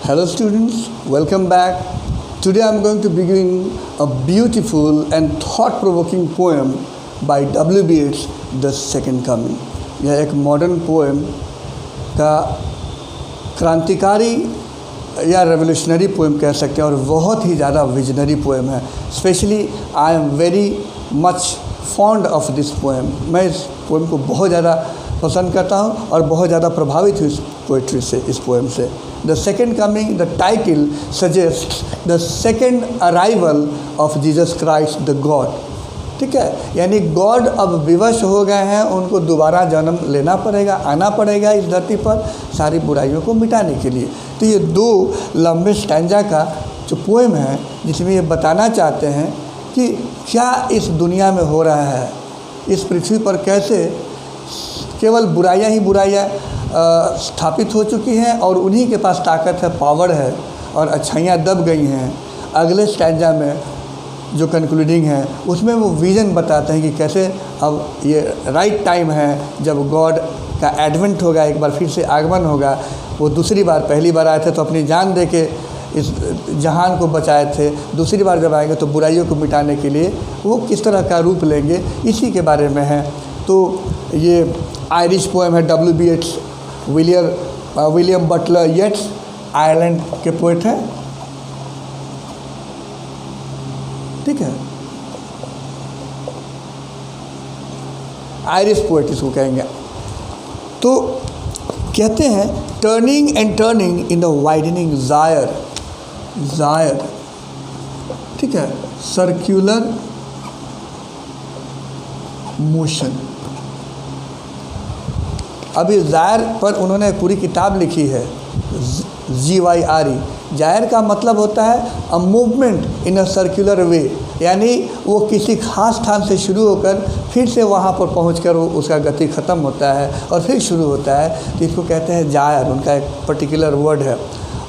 Hello students, welcome back. Today I am going to begin a beautiful and thought-provoking poem by W.B. Yeats, The Second Coming. यह एक modern poem का क्रांतिकारी या revolutionary poem कह सकते हैं और बहुत ही ज़्यादा विजनरी पोएम है. Specially I am very much fond of this poem. मैं इस पोएम को बहुत ज़्यादा पसंद करता हूँ और बहुत ज़्यादा प्रभावित हूँ इस पोइट्री से, इस पोएम से. The second coming, the title suggest the second arrival of Jesus Christ the God. ठीक है, यानी गॉड अब विवश हो गए हैं, उनको दोबारा जन्म लेना पड़ेगा, आना पड़ेगा इस धरती पर सारी बुराइयों को मिटाने के लिए. तो ये दो लंबे स्टैंजा का जो पोएम है जिसमें ये बताना चाहते हैं कि क्या इस दुनिया में हो रहा है, इस पृथ्वी पर कैसे केवल बुराइयाँ ही बुराइयाँ स्थापित हो चुकी हैं और उन्हीं के पास ताकत है, पावर है और अच्छाइयाँ दब गई हैं. अगले स्टैंजा में जो कंक्लूडिंग है उसमें वो विज़न बताते हैं कि कैसे अब ये राइट टाइम है जब गॉड का एडवेंट होगा, एक बार फिर से आगमन होगा. वो दूसरी बार, पहली बार आए थे तो अपनी जान दे के इस जहान को बचाए थे, दूसरी बार जब आएंगे तो बुराइयों को मिटाने के लिए वो किस तरह का रूप लेंगे, इसी के बारे में है. तो ये आयरिश पोएम है. W.B. Yeats William Butler Yeats Ireland के पोएट हैं. ठीक है, आयरिश पोएट इसको कहेंगे. तो कहते हैं turning and turning in the widening gyre. ठीक है, सर्कुलर मोशन. अभी जायर पर उन्होंने पूरी किताब लिखी है, GYRE. जायर का मतलब होता है a movement in a circular वे, यानी वो किसी खास स्थान से शुरू होकर फिर से वहाँ पर पहुँचकर वो उसका गति ख़त्म होता है और फिर शुरू होता है. तो इसको कहते हैं जायर, उनका एक पर्टिकुलर वर्ड है.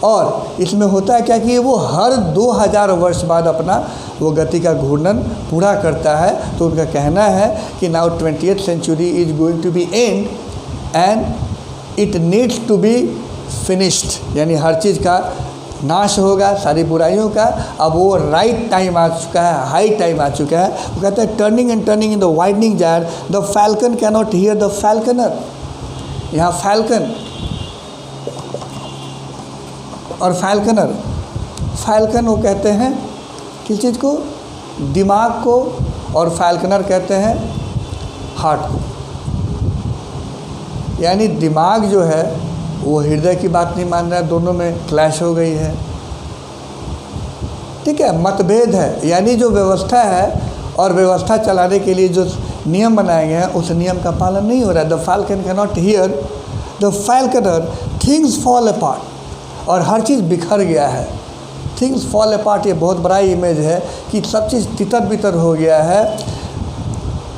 और इसमें होता है क्या कि वो हर 2000 वर्ष बाद अपना वो गति का घूर्णन पूरा करता है. तो उनका कहना है कि now 20th century is going to be end and it needs to be finished, यानी हर चीज़ का नाश होगा, सारी बुराइयों का. अब वो राइट टाइम आ चुका है, हाई टाइम आ चुका है. वो कहते हैं turning and turning in the widening gyre the falcon cannot hear the falconer. यहाँ फैल्कन और फैल्कन वो कहते हैं किस चीज़ को, दिमाग को, और फैल्कनर कहते हैं हार्ट को. यानी दिमाग जो है वो हृदय की बात नहीं मान रहा है, दोनों में क्लैश हो गई है. ठीक है, मतभेद है. यानी जो व्यवस्था है और व्यवस्था चलाने के लिए जो नियम बनाए गए हैं उस नियम का पालन नहीं हो रहा है. The falcon cannot hear the falconer, things fall apart. और हर चीज़ बिखर गया है. थिंग्स फॉल अपार्ट ये बहुत बड़ा इमेज है कि सब चीज़ तितर बितर हो गया है.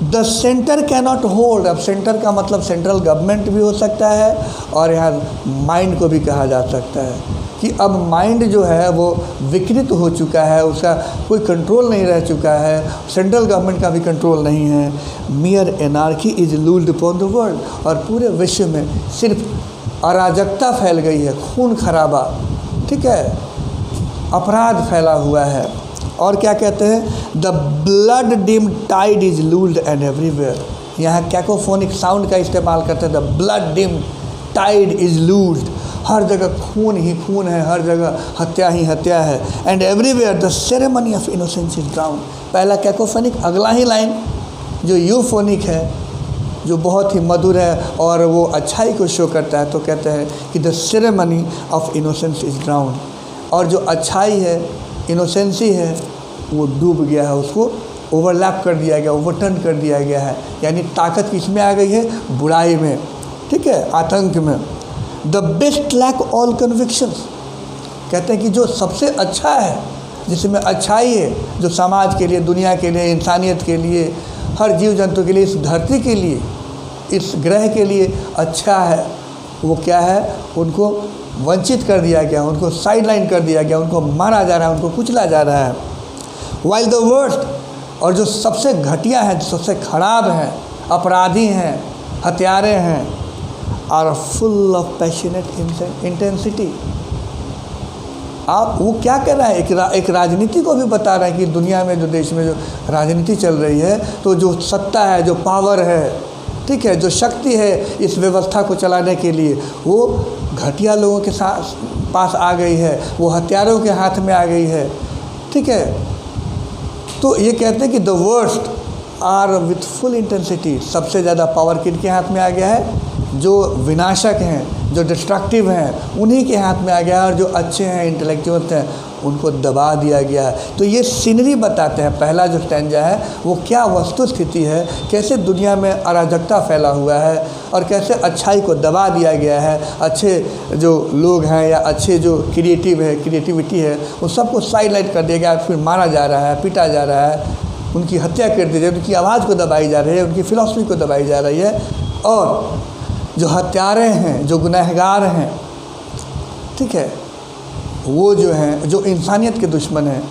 The centre can not hold. अब सेंटर का मतलब सेंट्रल गवर्नमेंट भी हो सकता है और यहाँ माइंड को भी कहा जा सकता है कि अब माइंड जो है वो विकृत हो चुका है, उसका कोई कंट्रोल नहीं रह चुका है, सेंट्रल गवर्नमेंट का भी कंट्रोल नहीं है. मियर anarchy is ruled upon the world. और पूरे विश्व में सिर्फ अराजकता फैल गई है, खून खराबा, ठीक है, अपराध फैला हुआ है. और क्या कहते हैं, the blood dim tide is loosed and everywhere. यहाँ कैकोफोनिक साउंड का इस्तेमाल करते हैं. The blood dim tide is loosed. हर जगह खून ही खून है, हर जगह हत्या ही हत्या है. And everywhere the ceremony of innocence is drown. पहला कैकोफोनिक, अगला ही लाइन जो यूफोनिक है, जो बहुत ही मधुर है और वो अच्छाई को शो करता है. तो कहते हैं कि the ceremony of innocence is drown. और जो अच्छाई है, इनोसेंसी है, वो डूब गया है, उसको ओवरलैप कर दिया गया, ओवरटर्न कर दिया गया है. यानी ताकत किसमें आ गई है, बुराई में, ठीक है, आतंक में. The best lack all convictions. कहते हैं कि जो सबसे अच्छा है, जिसमें अच्छाई है, जो समाज के लिए, दुनिया के लिए, इंसानियत के लिए, हर जीव जंतु के लिए, इस धरती के लिए, इस ग्रह के लिए अच्छा है, वो क्या है, उनको वंचित कर दिया गया, उनको साइडलाइन कर दिया गया, उनको मारा जा रहा है, उनको कुचला जा रहा है. वाइल द वर्स्ट, और जो सबसे घटिया है, जो सबसे खराब हैं, अपराधी हैं, हत्यारे हैं, are full of passionate intensity. आप वो क्या कह रहा है, एक राजनीति को भी बता रहा है कि दुनिया में जो देश में जो राजनीति चल रही है, तो जो सत्ता है, जो पावर है, ठीक है, जो शक्ति है इस व्यवस्था को चलाने के लिए, वो घटिया लोगों के पास आ गई है, वो हथियारों के हाथ में आ गई है, ठीक है। तो ये कहते हैं कि the worst are with full intensity, सबसे ज़्यादा पावर किनके हाथ में आ गया है? जो विनाशक हैं, जो डिस्ट्रक्टिव हैं, उन्हीं के हाथ में आ गया है, और जो अच्छे हैं, इंटेलेक्चुअल्स हैं, उनको दबा दिया गया है। तो ये सीनरी बताते हैं, पहला जो स्टैंजा है वो क्या वस्तु स्थिति है, कैसे दुनिया में अराजकता फैला हुआ है और कैसे अच्छाई को दबा दिया गया है। अच्छे जो लोग हैं या अच्छे जो क्रिएटिविटी है, उन सबको साइडलाइट कर दिया गया, फिर मारा जा रहा है, पीटा जा रहा है, उनकी हत्या कर दी जाए, उनकी आवाज़ को दबाई जा रही है, उनकी फ़िलॉसफी को दबाई जा रही है। और जो हत्यारे हैं, जो गुनहगार हैं, ठीक है, वो जो हैं, जो इंसानियत के दुश्मन हैं,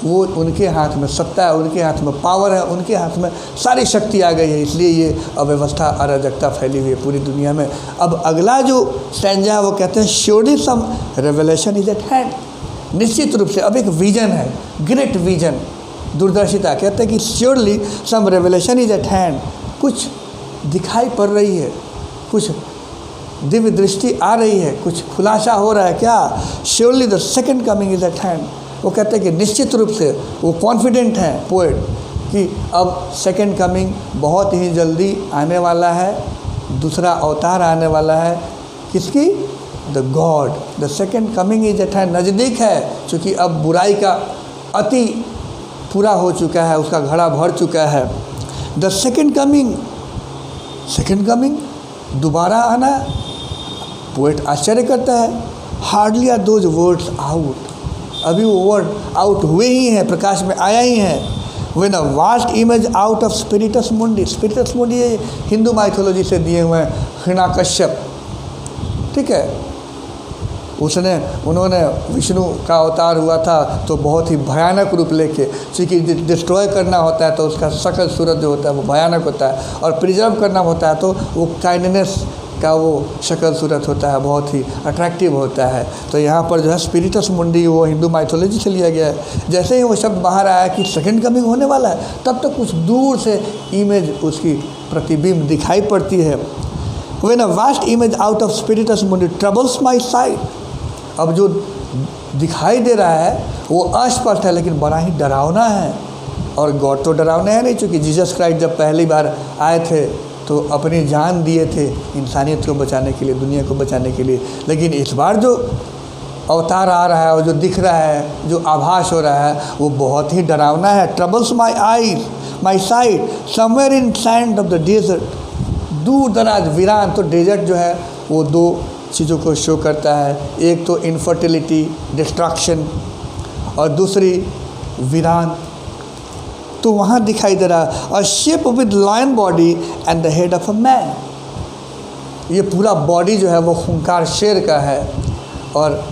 वो उनके हाथ में सत्ता है, उनके हाथ में पावर है, उनके हाथ में सारी शक्ति आ गई है। इसलिए ये अव्यवस्था, अराजकता फैली हुई है पूरी दुनिया में। अब अगला जो स्टैंजा है वो कहते हैं surely some revelation is at hand, निश्चित रूप से अब एक विजन है, ग्रेट विजन, दूरदर्शिता। कहते हैं कि surely some revelation is at hand, कुछ दिखाई पड़ रही है, कुछ दिव्य दृष्टि आ रही है, कुछ खुलासा हो रहा है। क्या? Surely the second coming is at hand. वो कहते हैं कि निश्चित रूप से वो कॉन्फिडेंट हैं पोएट कि अब सेकंड कमिंग बहुत ही जल्दी आने वाला है, दूसरा अवतार आने वाला है। किसकी? The God. The second coming is at hand, नज़दीक है, क्योंकि अब बुराई का अति पूरा हो चुका है, उसका घड़ा भर चुका है। द सेकंड कमिंग दोबारा आना। पोएट आश्चर्य करता है, hardly are those words out, अभी वो वर्ड आउट हुए ही हैं, प्रकाश में आया ही है। When a vast image out of Spiritus Mundi, Spiritus मुंडी ये हिंदू माइथोलॉजी से दिए हुए हैं, हिरण्यकश्यप, ठीक है, उन्होंने विष्णु का अवतार हुआ था तो बहुत ही भयानक रूप लेके, क्योंकि डिस्ट्रॉय करना होता है तो उसका शकल सूरत जो होता है वो भयानक होता है, और प्रिजर्व करना होता है तो वो काइंडनेस का वो शक्ल सूरत होता है, बहुत ही अट्रैक्टिव होता है। तो यहाँ पर जो है स्पिरिटस मुंडी वो हिंदू माइथोलॉजी से लिया गया है। जैसे ही वो शब्द बाहर आया कि सेकंड कमिंग होने वाला है, तब तक कुछ दूर से इमेज, उसकी प्रतिबिंब दिखाई पड़ती है। When a vast image out of Spiritus Mundi troubles my site, अब जो दिखाई दे रहा है वो अस्पष्ट है लेकिन बड़ा ही डरावना है। और गॉड तो डरावना है नहीं, क्योंकि जीसस क्राइस्ट जब पहली बार आए थे तो अपनी जान दिए थे इंसानियत को बचाने के लिए, दुनिया को बचाने के लिए। लेकिन इस बार जो अवतार आ रहा है और जो दिख रहा है, जो आभास हो रहा है, वो बहुत ही डरावना है। Troubles my eyes my sight somewhere in sand of the desert, दूर दराज वीरान। तो डेजर्ट जो है वो दो चीज़ों को शो करता है, एक तो इनफर्टिलिटी, डिस्ट्रक्शन, और दूसरी वीरान। तो वहाँ दिखाई दे रहा है a ship with lion body and the head of a man, ये पूरा बॉडी जो है वो खूंखार शेर का है और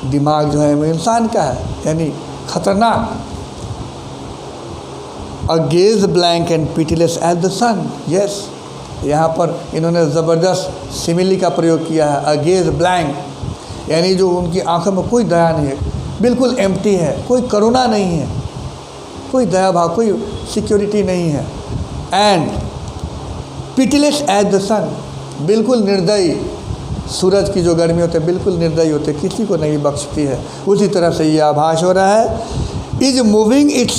दिमाग जो है वो इंसान का है, यानी खतरनाक। A gaze blank and pitiless as the sun, yes, यहाँ पर इन्होंने ज़बरदस्त सिमिली का प्रयोग किया है। अ गेज ब्लैंक यानी जो उनकी आंखों में कोई दया नहीं है, बिल्कुल एम्प्टी है, कोई करुणा नहीं है, कोई दया भाव, कोई सिक्योरिटी नहीं है। एंड पिटीलेस एज द सन, बिल्कुल निर्दयी, सूरज की जो गर्मी होती है बिल्कुल निर्दयी होती है, किसी को नहीं बख्शती है। उसी तरह से ये आभास हो रहा है। Is moving it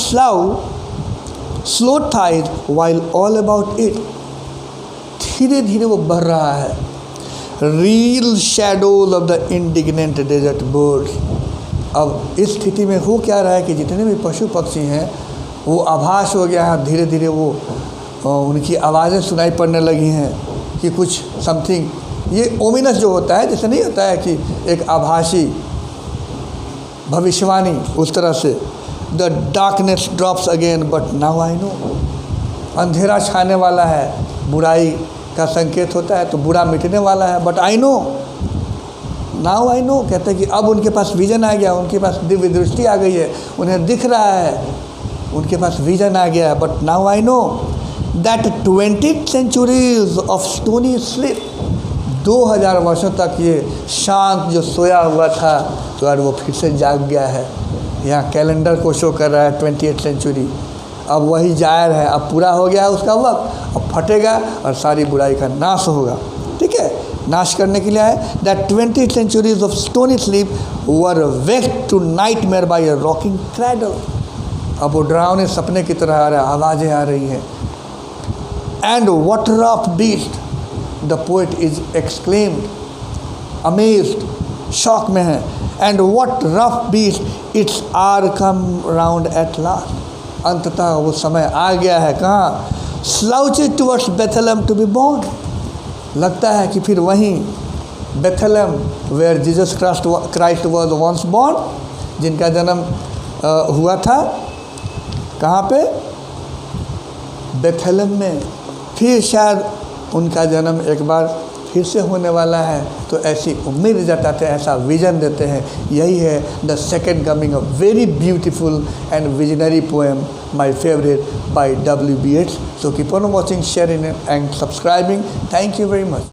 slow thighs while all about it, धीरे धीरे वो बढ़ रहा है। Reel shadow of the indignant desert birds, अब इस स्थिति में हो क्या रहा है कि जितने भी पशु पक्षी हैं वो आभास हो गया है, धीरे धीरे वो उनकी आवाज़ें सुनाई पड़ने लगी हैं कि कुछ समथिंग, ये ओमिनस जो होता है, जैसे नहीं होता है कि एक आभासी भविष्यवाणी, उस तरह से। The darkness drops again but now I know, अंधेरा छाने वाला है, बुराई का संकेत होता है, तो बुरा मिटने वाला है। But I know, now I know, कहते हैं कि अब उनके पास विजन आ गया, उनके पास दिव्य दृष्टि आ गई है, उन्हें दिख रहा है, उनके पास विजन आ गया है। But now I know that 20 centuries of stony slip, 2000 वर्षों तक ये शांत जो सोया हुआ था, तो यार वो फिर से जाग गया है। यहाँ कैलेंडर को शो कर रहा है 20th सेंचुरी। अब वही जाहिर है, अब पूरा हो गया है उसका वक्त, अब फटेगा और सारी बुराई का नाश होगा। ठीक है, नाश करने के लिए है that 20 centuries of stony sleep were vexed to nightmare by a rocking cradle. अब वो डरावने सपने की तरह आ रहा है, आवाज़ें आ रही हैं। And what rough beast, the poet is exclaimed, amazed, shock में है। And what rough beast, its hour come round at last. अंततः वो समय आ गया है, कहाँ? Slouched towards Bethlehem to be born. लगता है कि फिर वहीं Bethlehem where Jesus Christ was once born, जिनका जन्म हुआ था, कहाँ पे? बेथलेहम में। फिर शायद उनका जन्म एक बार फिर से होने वाला है, तो ऐसी उम्मीद जताते हैं, ऐसा विजन देते हैं। यही है the second coming, a very beautiful and visionary poem, my favourite, by W.B. Yeats. So keep on watching, sharing and subscribing. Thank you very much.